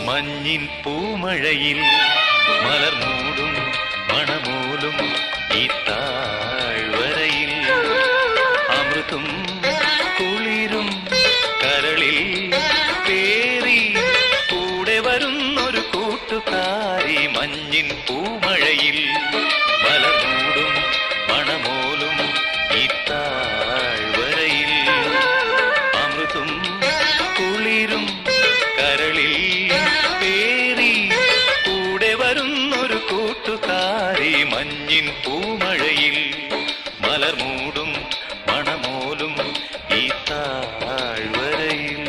മഞ്ഞിൻ പൂമഴയിൽ മലർമൂടും മണമൂലും ഈ താഴ്വരയിൽ അമൃതും കുളിരും കരളിൽ പേറി കൂടെ വരുന്നൊരു കൂട്ടുകാരി മഞ്ഞിൻ പൂമഴയിൽ മലർമൂടും മണമൂലും ഈ താഴ്വരയിൽ അമൃതും കുളിരും കരളിൽ പേറി കൂടെ വരുന്നൊരു കൂട്ടുകാരി മഞ്ഞിൻ പൂമഴയിൽ മലർമൂടും മണമോലും ഈ താഴ്വരയിൽ.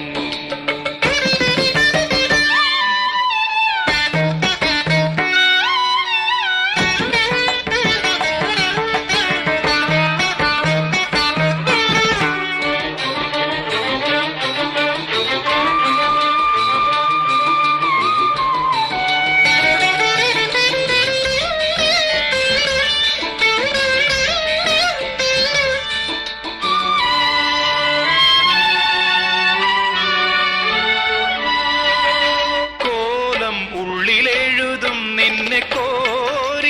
ഉള്ളിലെഴുതും നിന്നെ കോരിയെടുക്കാനാവേശം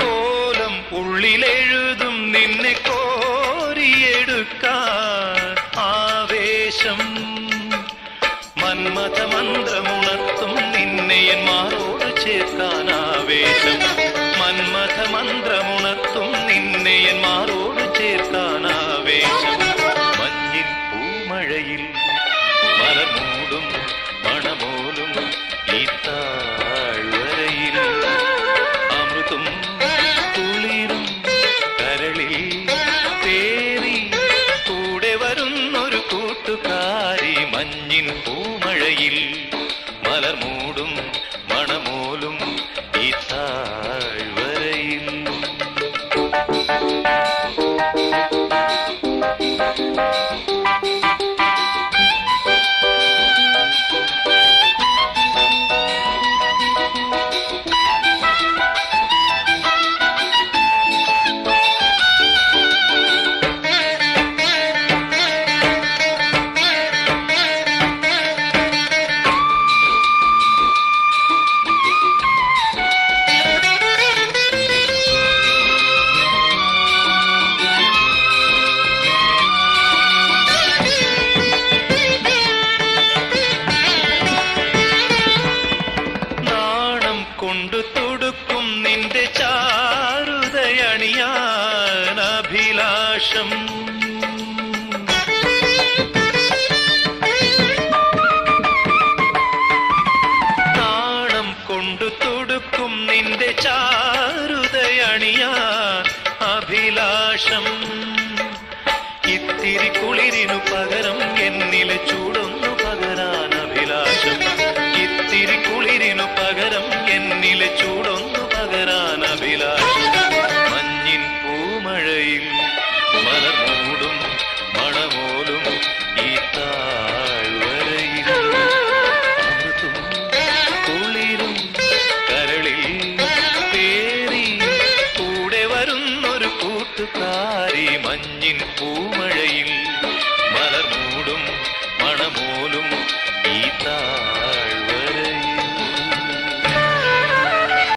കോലം ഉള്ളിലെഴുതും നിന്നെ കോരിയെടുക്കാൻ ആവേശം മന്മഥമന്ത്രമുണർത്തും നിന്നെ എൻ മാറോട് ചേർക്കാനാവേശം മന്മഥമന്ത്രമുണർത്തും നിന്നെ എൻ മാറോട് ചേർക്കാനാവേശം മഞ്ഞിൻ പൂമഴയിൽ മലർമൂടും മണമോലും ഈ താഴ്വരയിൽ അമൃതും കുളിരും കരളിൽ പേറി കൂടെ വരുന്നൊരു കൂട്ടുകാരി മഞ്ഞിൻ പൂമഴയിൽ മലർമൂടും മണമോലും ഈ താഴ്വരയിൽ. കൊണ്ടു തുടുക്കും നിന്റെ ചാരുതയണിയാൻ അഭിലാഷം നാണം കൊണ്ടു തുടുക്കും നിന്റെ ചാരുതയണിയാൻ അഭിലാഷം ഇത്തിരി കുളിരിനു പകരം എന്നിലെ ചൂടൊന്നു പകരാൻ അഭിലാഷം ഇത്തിരി കുളിരിനു പകരം എന്നിലെ ചൂടോ